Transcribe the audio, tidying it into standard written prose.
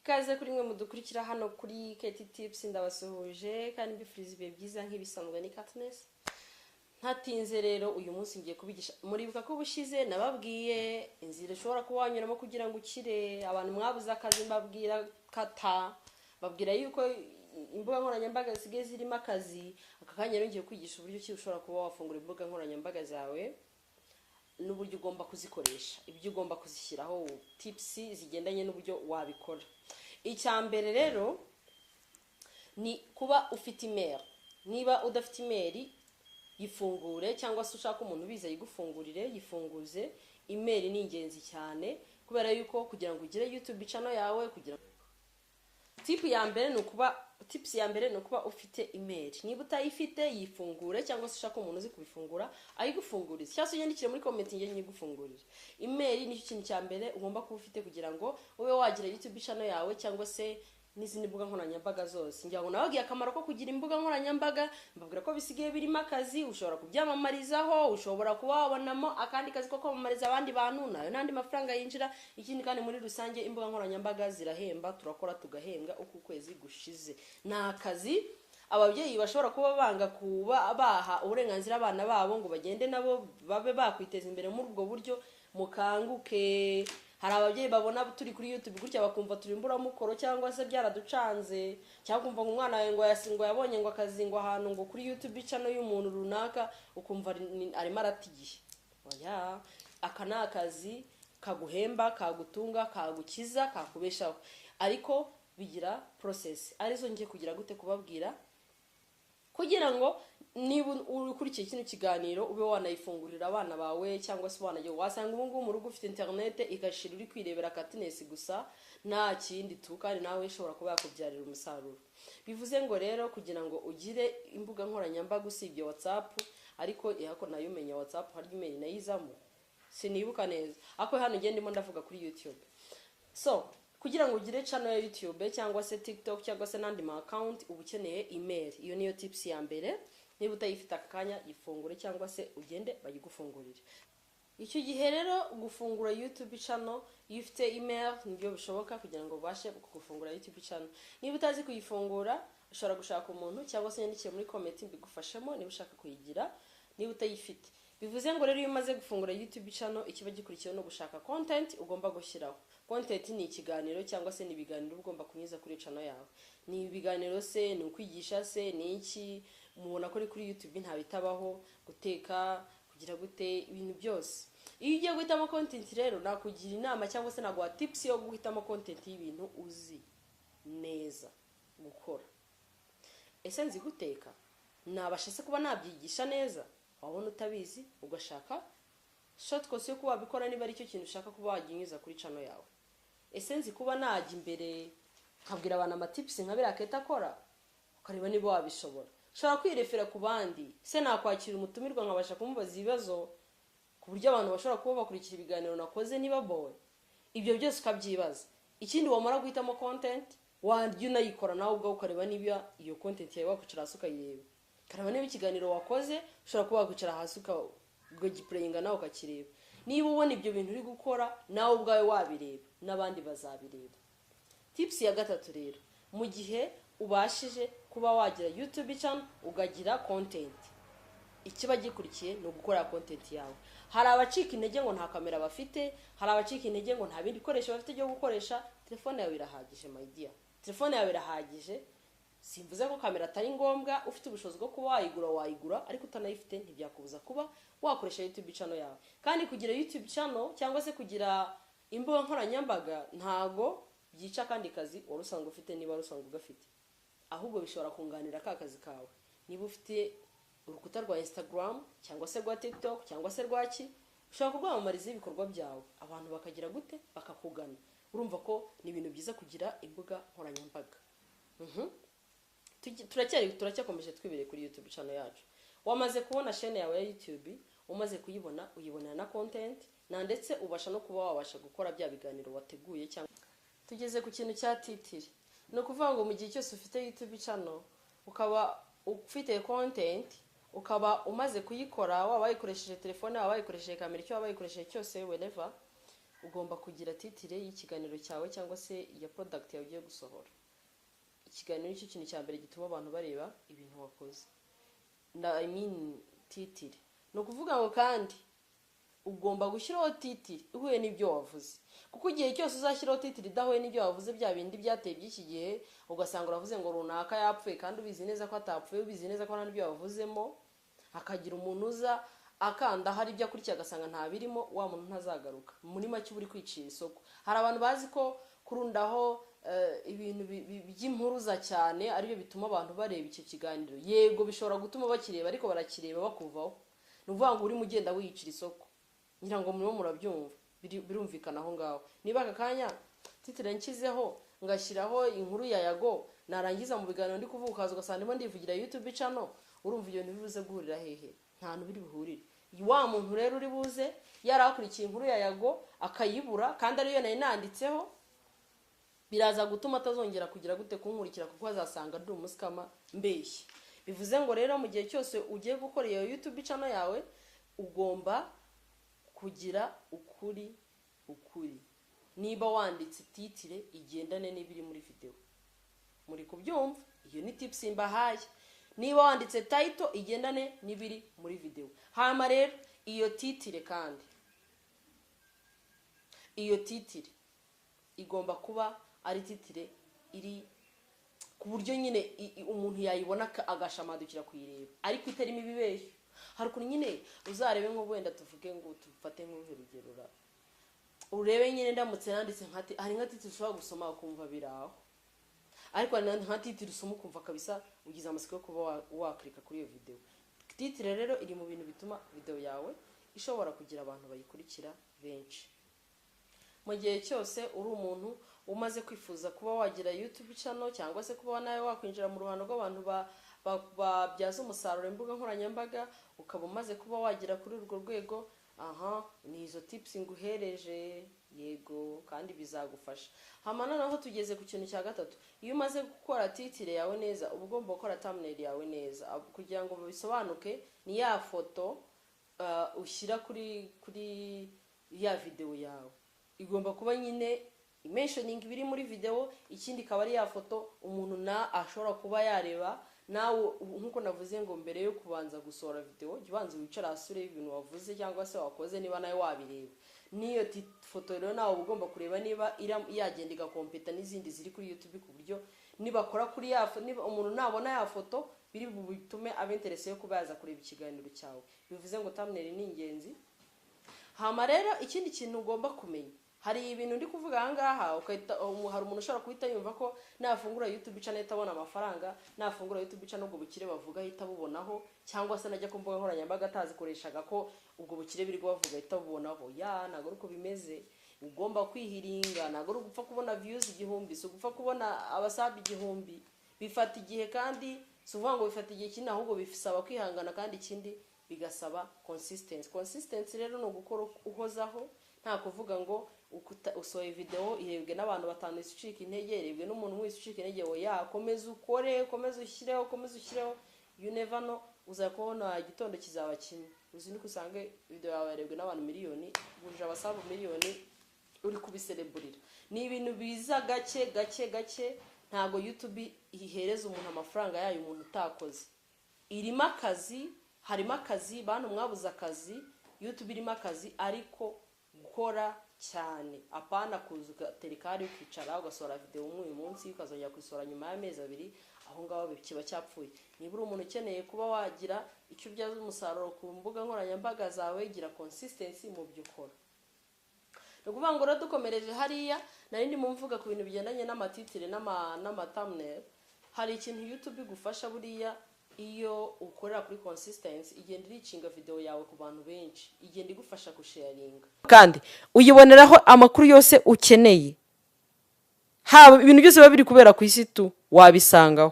Kaze kuri mwe mudukurikira hano kuri Keti Tips ndabasuhuje kandi mbifuriza ibihe byiza nk'ibisanzwe ni Katness. Ntatinze rero uyu munsi ngiye kubigisha muribuka ko bushize nababwiye inzira ushobora kuba wanyuramo kugira ngo ukire abantu mwabuze akazi mbabwira kata babwira yuko imbuga nkoranyambaga zisigaye zirimo akazi aka kanya rero ngiye kwigisha uburyo ki ushobora kuba wafungura imbuga nkoranyambaga zawe n'uburyo ugomba kuzikoresha ibyo ugomba kuzishyiraho tips zigendanye n'uburyo wabikora. Icyambere rero ni kuba ufite email. Niba udafite email yifungure cyangwa se ushaka umuntu biza yigufungurire yifunguze. Email ni ingenzi cyane kubera yuko kugira ngo ugire YouTube channel yawe kugira tips ya mbere ni ukuba ufite email. Niba utayifite yifungure cyangwa se ushaka umuntu uzi kubifungura ayigufungurize cyangwa se unyandikire muri comment ngiye nyigufungurire. Email ni cyo kintu cya mbere ugomba kuba ufite kugira ngo ube wagira YouTube channel yawe cyangwa se n'izindi mbuga nkoranyambaga zose. Ngira ngo nabagiye akamaro ko kugira imbuga nkoranyambaga mbabwira ko bisigaye birimo akazi ushobora kubyamamarizaho ushobora kuba wabonamo akandi kazi ko kwamamariza abandi bantu nayo n'andi mafaranga yinjira. Ikindi kandi muri rusange imbuga nkoranyambaga zirahemba turakora tugahembwa uko ukwezi gushize. Nta kazi ababyeyi bashobora kuba banga kuba baha uburenganzira abana babo ngo bagende nabo babe bakwiteza imbere muri ubwo buryo. Mukanguke. Hari ababyeyi babona turi kuri YouTube gutya bakumva turi imburamukoro cyangwa se byaraducanze cyangwa kumva ngo umwana wawe ngo yabonye ngo akazi ngo ahantu ngo kuri YouTube channel y'umuntu runaka ukumva arimo aratigiye. Oya, aka ni akazi kaguhemba kagutunga kagukiza kakubeshaho ariko bigira process arizo ngiye kugira gute kubabwira kugira ngo niba ukurikiye kino kiganiro ube wanayifungurira abana bawe cyangwa se wanajye wasanga ubu mu rugo ufite internet igashira uri kwirebera Katness gusa nta kindi kandi nawe ushobora kuba yakubyarira umusaruro. Bivuze ngo rero kugira ngo ugire imbuga nkoranyambaga usibye WhatsApp ariko yako nayo umenya WhatsApp hari email nayizamo sinibuka neza ako hano ngiye ndimo ndavuga kuri YouTube. So kugira ngo ugire channel ya YouTube cyangwa se TikTok cyangwa se nandi ma account ubukeneye email. Iyo niyo tips ya mbere. Niba utayifite akanya ifungure cyangwa se ugende bayigufungurire. Icyo gihe rero gufungura YouTube channel iyo ufite email nibyo bishoboka kugira ngo ubashe kugufungura YouTube channel. Niba utazi kuyifungura ushobora gushaka umuntu cyangwa se yandikiye muri comment mbigufashemo niba ushaka kuyigira niba utayifite. Bivuze ngo rero iyo umaze gufungura YouTube channel ikiba gikurikiyeho no gushaka content ugomba gushyiraho. Content ni ikiganiro cyangwa se ni ibiganiro ugomba kunyuza kuri channel yawe. Ni ibiganiro se ni ukwigisha se ni iki mubona ko kuri YouTube nta bitabaho guteka kugira gute ibintu byose. Iyo ugiye guhitamo content rero nakugira inama cyangwa se naguha tips yo guhitamo content y'ibintu uzi neza gukora. Ese nzi guteka nabashese kuba nabyigisha neza wabona utabizi ugashaka shortcut yo kuba bikora niba ari cyo kintu ushaka kuba waginyuza kuri channel yawe. Ese nzi kuba najya imbere nkabwira abantu amatips nkabira Keta akora ukareba niba wabishobora. Shaka kwirefera ku bandi se nakwakira umutumirwa nkabasha kumubaza ibibazo ku buryo abantu bashobora kuba bakurikira ibiganiro nakoze niba boy. Ibyo byose ukabyibaza. Ikindi wamara guhitamo content wandye unayikora nawe ubwo ukareba niba iyo content yawe wakucara hasi ukayireba. Karaba niba ikiganiro wakoze ushobora kuba wakucara hasi ukagiplayinga nawe ukakireba. Niba ubona ibyo bintu uri gukora nawe ubwawe wabireba n'abandi bazabireba. Tips ya gatatu rero mu gihe ubashije kuba wagira YouTube channel ugagira content ikiba gikurikiye no gukora content yawe. Hari abacika intege ngo nta kamera bafite, hari abacika intege ngo nta bindi bikoresho bafite byo gukoresha. Telefone yawe irahagije my dear. Telefone yawe irahagije. Simvuze ko kamera atari ngombwa ufite ubushobozi bwo kuba wayigura ariko utanayifite ntibyakubuza kuba wakoresha YouTube channel yawe. Kandi kugira YouTube channel cyangwa se kugira imbuga nkoranyambaga ntago byica kandi kazi warusanga ufite niba rusanga ugafite. Ahubwo bishobora kunganira ka kazi kawe. Niba ufite urukuta rwa Instagram cyangwa se rwa TikTok cyangwa se rwaki ushobora kurwamamariza ibikorwa byawe abantu bakagira gute bakakugana. Urumva ko ni ibintu byiza kugira imbuga nkoranyambaga. Turacyakomeje twibere kuri YouTube channel yacu. Wamaze kubona chaîne yawe ya YouTube umaze kuyibona uyibonera na content na ndetse ubasha no kuba wabasha gukora bya biganiro wateguye cyangwa tugeze ku kintu cya titiri. No kuvuga ngo mu gihe cyose ufite YouTube channel ukaba ufite content ukaba umaze kuyikora waba wayikoresheje telefone waba wayikoresheje kamera icyo waba wayikoresheje cyose whatever ugomba kugira titire y'ikiganiro cyawe cyangwa se ya product yawe ugiye gusohora. Ikiganiro nicyo kintu cya mbere gituma abantu bareba ibintu wakoze. Titire no kuvuga ngo kandi ugomba gushyiraho titire ihuye n'ibyo wavuze, kuko igihe cyose uzashyiraho titire idahuye n'ibyo wavuze, bya bindi byateye by'iki gihe ugasanga uravuze ngo runaka yapfuye kandi ubizi neza ko atapfuye, ubizi neza ko nta n'ibyo wavuzemo, hakagira umuntu uza akanda hari ibyo akurikiye agasanga nta birimo, wa muntu ntazagaruka. Muri make uri kwicira isoko. Hari abantu bazi ko kurundaho ibintu by'impuruza cyane aribyo bituma abantu bareba icyo kiganiro. Yego bishobora gutuma bakireba, ariko barakireba bakuvaho. Ni ukuvuga ngo urimo ugenda wiyicira isoko. Ngira ngo murimo murabyumva, birumvikana aho ngaho. Niba aka kanya titire nshyizeho ngashyiraho inkuru ya Yago, narangiza mu biganiro ndi kuvuga ukaza ugasanga ndimo ndivugira YouTube channel, urumva ibyo ntibibuze guhurira hehe? Nta hantu biri buhurire. Wa muntu rero uri buze yarakurikiye inkuru ya Yago akayibura kandi ariyo nari nanditseho, biraza gutuma atazongera kugira gute kunkurikira, kuko azasanga ndi umusikama mbeshye. Bivuze ngo rero mu gihe cyose ugiye gukora iyo YouTube channel yawe, ugomba kugira ukuri. Niba wanditse titire igendane n'ibiri muri video, muri kubyumva, iyo ni tips mbahaye. Niba wanditse title igendane n'ibiri muri video. Hama rero iyo titire kandi, iyo titire igomba kuba ari titire iri ku buryo nyine umuntu yayibona agashamadukira kuyireba, ariko itarimo ibibeshyo. Hari ukuntu nyine uzarebe nko wenda tuvuge ngo tufate nk'urugero, urebe nyine ndamutse nanditse hari nka titire ushobora gusoma ukumva biraho, ariko nka titire usoma ukumva kabisa ugize amasiko yo kuba waklika kuri iyo video. Titire rero iri mu bintu bituma video yawe ishobora kugira abantu bayikurikira benshi. Mu gihe cyose uri umuntu umaze kwifuza kuba wagira YouTube channel cyangwa se kuba nawe wakwinjira mu ruhando rw'abantu babyaza umusaruro imbuga nkoranyambaga, ukaba umaze kuba wagira kuri urwo rwego, ni izo tips nguhereje. Yego, kandi bizagufasha. Hama noneho tugeze ku kintu cya gatatu. Iyo umaze gukora titire yawe neza, uba ugomba gukora thumbnail yawe neza kugira ngo bisobanuke. Ni ya foto ushyira kuri ya video yawe, igomba kuba nyine mentioning ibiri muri video, ikindi kaba ari ya foto umuntu ashobora kuba yareba. Nawe nkuko navuze ngo mbere yo kubanza gusohora video, jibanze wicara asure ibintu wavuze cyangwa se wakoze, niba nawe wabireba. Niyo foto rero nawe ugomba kureba niba yagenda igakompeta n'izindi ziri kuri YouTube, ku buryo nibakora kuri niba umuntu nabona ya foto biri bitume abenterese yo kubaza kureba ikiganiro cyawe. Bivuze ngo thumbnail ni ingenzi. Hama rero ikindi kintu ugomba kumenya, hari ibintu ndi kuvuga ahangaha hari umuntu ushobora kuhita yumva ko nafungura YouTube channel itabona amafaranga, nafungura YouTube channel ubwo bukire bavuga ahita bubonaho, cyangwa se najya ku mbuga nkoranyambaga atazikoreshaga ko ubwo bukire biri bavuga ahita bubonaho. Ntago uko bimeze. Ugomba kwihiringa. Ntago uri gupfa kubona views 1000, so gupfa kubona abasabi 1000. Bifata igihe, kandi suvuga ngo bifata igihe kinini, ahubwo bifisaba kwihangana, kandi ikindi bigasaba consistency rero no gukora uhozaho. Nta kuvuga ngo usohoye video irebwe n'abantu batanu isucika intege, irebwe n'umuntu wese ucika intege. Komeza ukore, komeza ushyireho. You never know, uzakubona igitondo kizaba kimwe uzinduka usange video yawe yarebwe n'abantu miliyoni, buje abasabu miliyoni, uri kubiseleburira. Ni ibintu biza gake. Ntago YouTube ihereza umuntu amafaranga yayo umuntu utakoze. Irimo akazi, harimo akazi, bantu mwabuze akazi. YouTube irimo akazi, ariko gukora cyane. Apana kuzuka terikari ukicara ugasohora video uyu munsi ukazongera kwisora nyuma y'amezi 2, aho ngaho kiba cyapfuye. Niba uri umuntu ukeneye kuba wagira icyo byaza umusaruro ku mbuga nkoranyambaga zawe, gira consistency mu byo ukora. Nukuvuga ngo dukomereje hariya, narindi mumvuga ku bintu bigendanye n'amatitire n'ama thumbnail. Hari ikintu YouTube igufasha buriya, iyo ukorera kuri consistency, igenda iricinga video yawe ku bantu benshi, igenda igufasha gusharinga, kandi uyiboneraho amakuru yose ukeneye. Haba ibintu byose biba biri kubera ku isi tu wabisangaho.